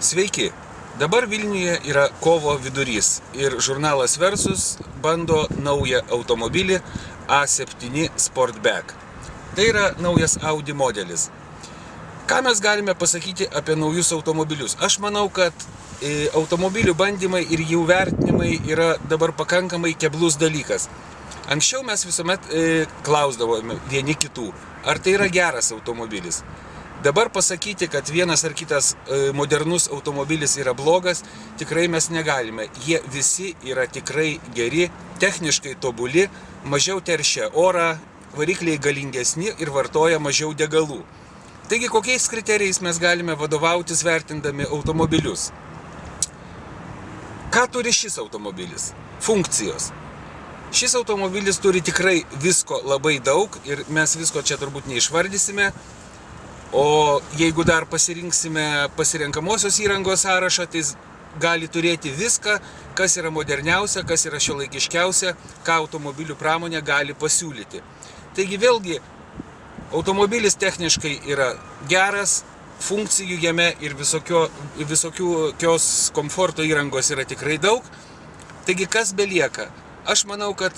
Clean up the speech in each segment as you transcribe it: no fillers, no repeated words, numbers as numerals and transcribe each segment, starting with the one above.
Sveiki! Dabar Vilniuje yra kovo vidurys ir žurnalas Versus bando naują automobilį A7 Sportback. Tai yra naujas Audi modelis. Ką mes galime pasakyti apie naujus automobilius? Aš manau, kad automobilių bandymai ir jų vertinimai yra dabar pakankamai keblus dalykas. Anksčiau mes visuomet klausdavome vieni kitų, ar tai yra geras automobilis. Dabar pasakyti, kad vienas ar kitas modernus automobilis yra blogas, tikrai mes negalime. Jie visi yra tikrai geri, techniškai tobuli, mažiau teršia orą, varikliai galingesni ir vartoja mažiau degalų. Taigi, kokiais kriterijais mes galime vadovautis vertindami automobilius? Ką turi šis automobilis? Funkcijos. Šis automobilis turi tikrai visko labai daug ir mes visko čia turbūt neišvardysime. O jeigu dar pasirinksime pasirenkamosios įrangos sąrašą, tai jis gali turėti viską, kas yra moderniausia, kas yra šiuolaikiškiausia, ką automobilių pramonė gali pasiūlyti. Taigi vėlgi, automobilis techniškai yra geras, funkcijų jame ir visokios komforto įrangos yra tikrai daug. Taigi kas belieka? Aš manau, kad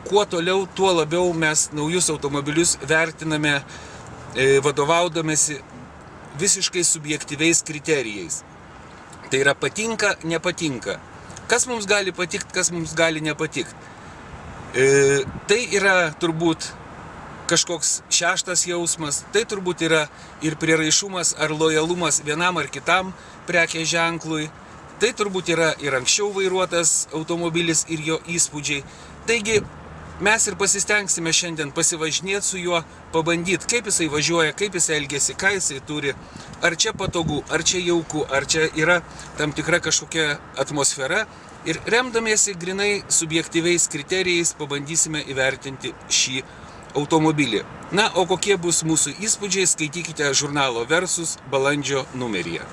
kuo toliau, tuo labiau mes naujus automobilius vertiname vadovaudamėsi visiškai subjektyviais kriterijais. Tai yra patinka, nepatinka. Kas mums gali patikti, kas mums gali nepatikti. Tai yra turbūt kažkoks šeštas jausmas, tai turbūt yra ir prieraišumas ar lojalumas vienam ar kitam prekės ženklui. Tai turbūt yra ir anksčiau vairuotas automobilis ir jo įspūdžiai. Taigi, mes ir pasistengsime šiandien pasivažinėti su juo, pabandyti, kaip jisai važiuoja, kaip jisai elgiasi, ką jisai turi, ar čia patogu, ar čia jauku, ar čia yra tam tikra kažkokia atmosfera. Ir remdamiesi grinai subjektyviais kriterijais pabandysime įvertinti šį automobilį. Na, o kokie bus mūsų įspūdžiai, skaitykite žurnalo Versus balandžio numeryje.